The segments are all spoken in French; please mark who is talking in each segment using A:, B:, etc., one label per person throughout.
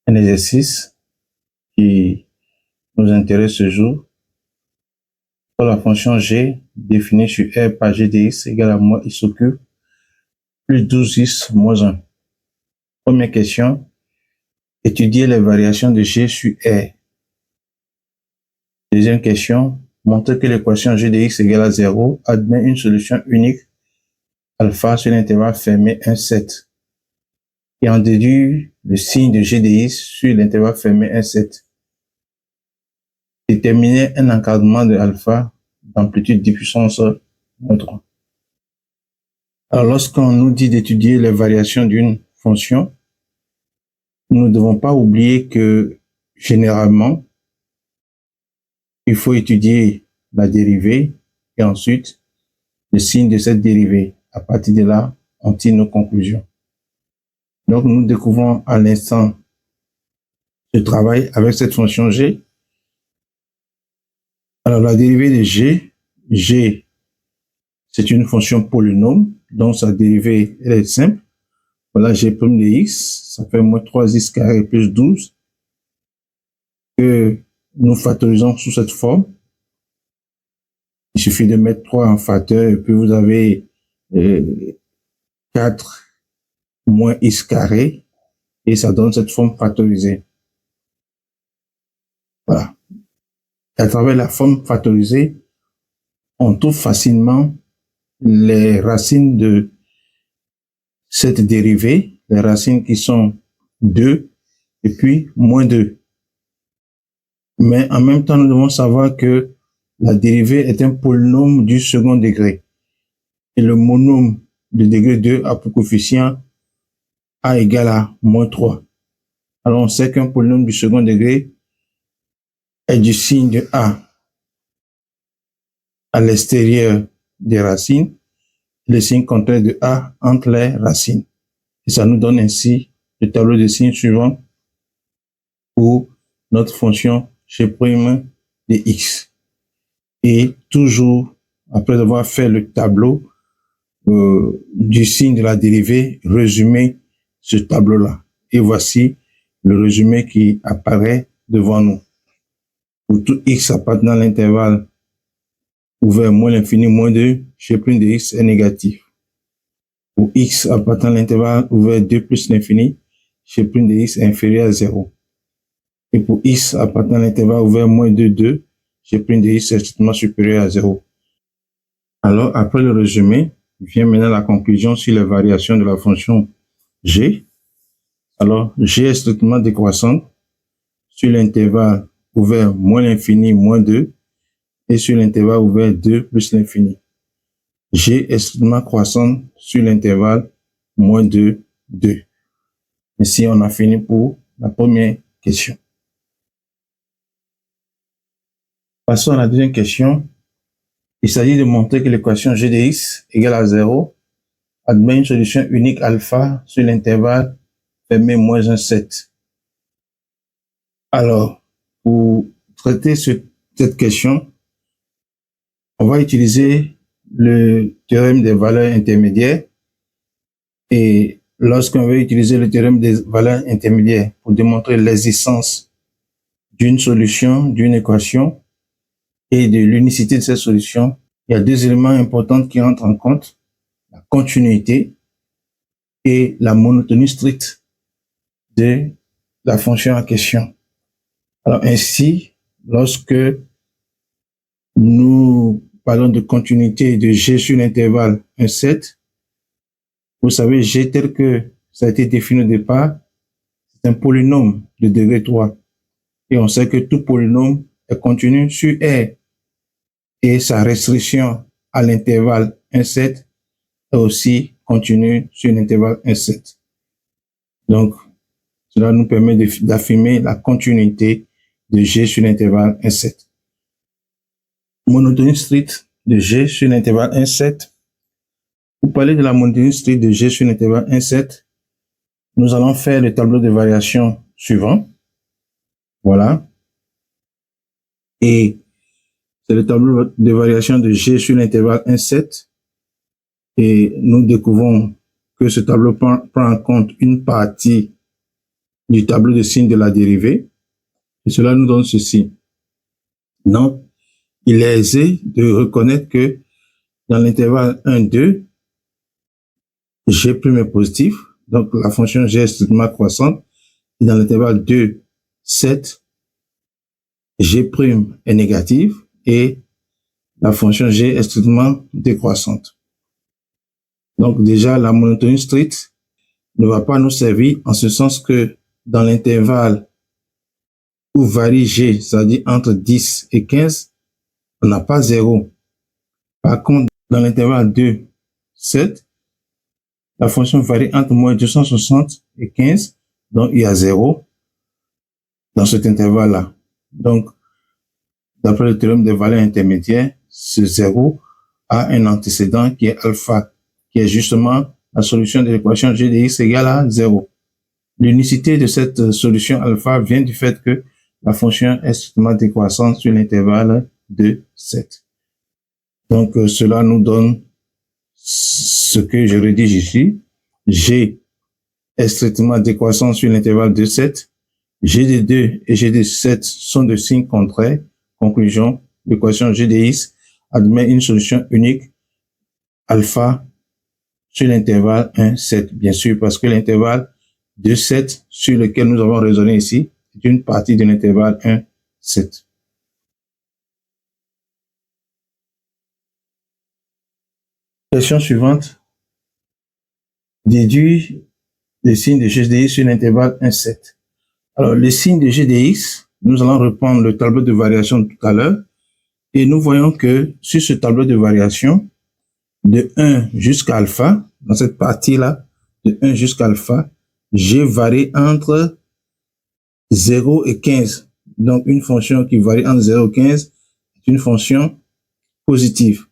A: un exercice qui nous intéresse ce jour. Pour la fonction g définie sur R par g de x égale à moins x au cube plus 12x moins 1. Première question, étudier les variations de g sur R. Deuxième question, montrer que l'équation g de x égale à 0 admet une solution unique alpha sur l'intervalle fermé 1, 7 et en déduire le signe de g de x sur l'intervalle fermé 1, 7. Déterminer un encadrement de alpha d'amplitude 10 puissance moins 3. Alors, lorsqu'on nous dit d'étudier les variations d'une fonction, nous ne devons pas oublier que, généralement, il faut étudier la dérivée et ensuite le signe de cette dérivée. À partir de là, on tire nos conclusions. Donc, nous découvrons à l'instant ce travail avec cette fonction g. Alors, la dérivée de g, c'est une fonction polynôme, donc sa dérivée elle est simple. Voilà, g' de x, ça fait moins 3x carré plus 12, que nous factorisons sous cette forme. Il suffit de mettre 3 en facteur, et puis vous avez 4 moins x carré, et ça donne cette forme factorisée. Voilà. À travers la forme factorisée, on trouve facilement les racines de cette dérivée, les racines qui sont 2 et puis moins 2. Mais en même temps, nous devons savoir que la dérivée est un polynôme du second degré. Et le monôme de degré 2 a pour coefficient a égale à moins 3. Alors on sait qu'un polynôme du second degré est du signe de a à l'extérieur des racines, le signe contraire de a entre les racines. Et ça nous donne ainsi le tableau de signes suivant pour notre fonction g' de x. Et toujours, après avoir fait le tableau du signe de la dérivée, résumer ce tableau-là. Et voici le résumé qui apparaît devant nous. Pour tout x appartenant à l'intervalle ouvert moins l'infini moins 2, g' de x est négatif. Pour x appartenant à l'intervalle ouvert 2 plus l'infini, g' de x est inférieur à 0. Et pour x appartenant à l'intervalle ouvert moins 2, 2, g' de x est strictement supérieur à 0. Alors, après le résumé, vient maintenant la conclusion sur les variations de la fonction g. Alors, g est strictement décroissante sur l'intervalle ouvert moins l'infini moins 2 et sur l'intervalle ouvert 2 plus l'infini. G est strictement croissante sur l'intervalle moins 2, 2. Ici, on a fini pour la première question. Passons à la deuxième question. Il s'agit de montrer que l'équation g de x égale à 0 admet une solution unique alpha sur l'intervalle fermé moins 1, 7. Alors, pour traiter cette question, on va utiliser le théorème des valeurs intermédiaires. Et lorsqu'on veut utiliser le théorème des valeurs intermédiaires pour démontrer l'existence d'une solution, d'une équation et de l'unicité de cette solution, il y a deux éléments importants qui entrent en compte, la continuité et la monotonie stricte de la fonction en question. Alors ainsi, lorsque nous parlons de continuité de g sur l'intervalle 1, 7, vous savez, g tel que ça a été défini au départ, c'est un polynôme de degré 3. Et on sait que tout polynôme est continu sur R. Et sa restriction à l'intervalle 1, 7 est aussi continue sur l'intervalle 1, 7. Donc, cela nous permet d'affirmer la continuité de g sur l'intervalle 1, 7. Monotonie stricte de g sur l'intervalle 1, 7. Pour parler de la monotonie stricte de g sur l'intervalle 1, 7, nous allons faire le tableau de variation suivant. Voilà. Et c'est le tableau de variation de g sur l'intervalle 1, 7. Et nous découvrons que ce tableau prend en compte une partie du tableau de signes de la dérivée. Et cela nous donne ceci. Donc, il est aisé de reconnaître que dans l'intervalle 1, 2, G' est positif. Donc, la fonction G est strictement croissante. Et dans l'intervalle 2, 7, G' est négative. Et la fonction G est strictement décroissante. Donc, déjà, la monotonie stricte ne va pas nous servir en ce sens que dans l'intervalle où varie G, c'est-à-dire entre 10 et 15, on n'a pas 0. Par contre, dans l'intervalle 2, 7, la fonction varie entre moins 260 et 15, donc il y a 0 dans cet intervalle-là. Donc, d'après le théorème des valeurs intermédiaires, ce 0 a un antécédent qui est alpha, qui est justement la solution de l'équation G de x égale à 0. L'unicité de cette solution alpha vient du fait que la fonction est strictement décroissante sur l'intervalle de 7. Donc, cela nous donne ce que je rédige ici. G est strictement décroissant sur l'intervalle de 7. G de 2 et G de 7 sont de signes contraires. Conclusion, l'équation G de x admet une solution unique alpha sur l'intervalle 1, 7. Bien sûr, parce que l'intervalle de 7 sur lequel nous avons raisonné ici est une partie de l'intervalle 1, 7. Question suivante. Déduire les signes de G de x sur l'intervalle 1, 7. Alors, les signes de G de x, nous allons reprendre le tableau de variation de tout à l'heure et nous voyons que sur ce tableau de variation, de 1 jusqu'à alpha, dans cette partie-là, de 1 jusqu'à alpha, G varie entre 0 et 15. Donc, une fonction qui varie entre 0 et 15 est une fonction positive.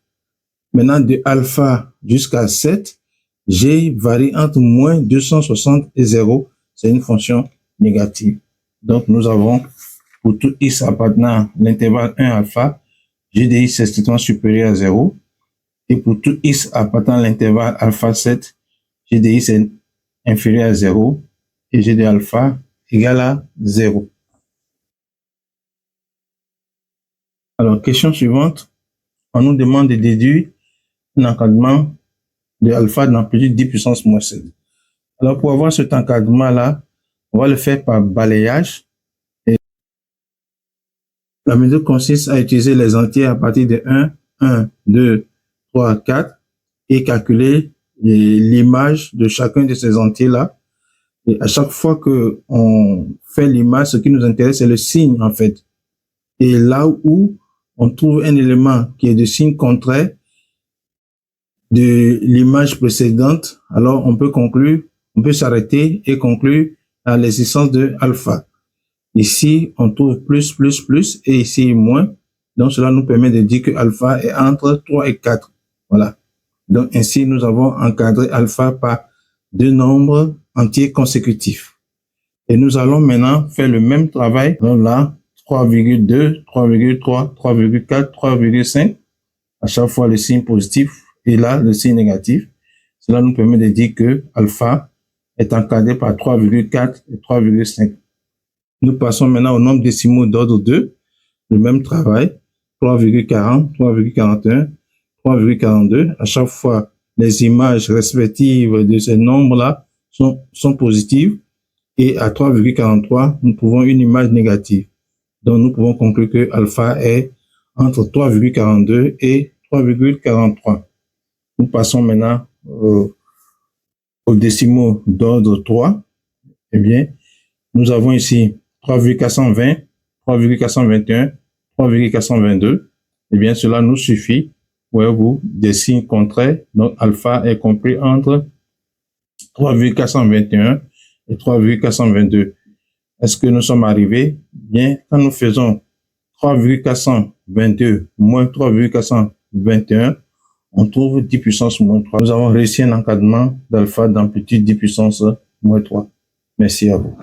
A: Maintenant, de alpha jusqu'à 7, G varie entre moins 260 et 0. C'est une fonction négative. Donc, nous avons pour tout x appartenant à l'intervalle 1 alpha, G de x est strictement supérieur à 0. Et pour tout x appartenant à l'intervalle alpha 7, G de x est inférieur à 0 et G de alpha égale à 0. Alors, question suivante. On nous demande de déduire un encadrement de alpha d'amplitude 10 puissance moins 7. Alors, pour avoir cet encadrement-là, on va le faire par balayage. Et la méthode consiste à utiliser les entiers à partir de 1, 2, 3, 4 et calculer l'image de chacun de ces entiers-là. Et à chaque fois que on fait l'image, ce qui nous intéresse, c'est le signe, en fait. Et là où on trouve un élément qui est de signe contraire de l'image précédente, alors on peut conclure, on peut s'arrêter et conclure à l'existence de alpha. Ici, on trouve plus, et ici moins. Donc, cela nous permet de dire que alpha est entre 3 et 4. Voilà. Donc, ainsi, nous avons encadré alpha par deux nombres entiers consécutifs. Et nous allons maintenant faire le même travail. Donc là, 3,2, 3,3, 3,4, 3,5. À chaque fois, le signe positif et là, le signe négatif. Cela nous permet de dire que alpha est encadré par 3,4 et 3,5. Nous passons maintenant au nombre décimaux d'ordre 2. Le même travail. 3,40, 3,41, 3,42. À chaque fois, les images respectives de ces nombres-là sont positives. Et à 3,43, nous trouvons une image négative. Donc, nous pouvons conclure que alpha est entre 3,42 et 3,43. Nous passons maintenant aux décimaux d'ordre 3. Eh bien, nous avons ici 3,420, 3,421, 3,422. Eh bien, cela nous suffit. Voyez-vous, des signes contraires. Donc, alpha est compris entre 3,421 et 3,422. Est-ce que nous sommes arrivés? Bien, quand nous faisons 3,422 moins 3,421, on trouve 10 puissance moins 3. Nous avons réussi un encadrement d'alpha d'amplitude 10 puissance moins 3. Merci à vous.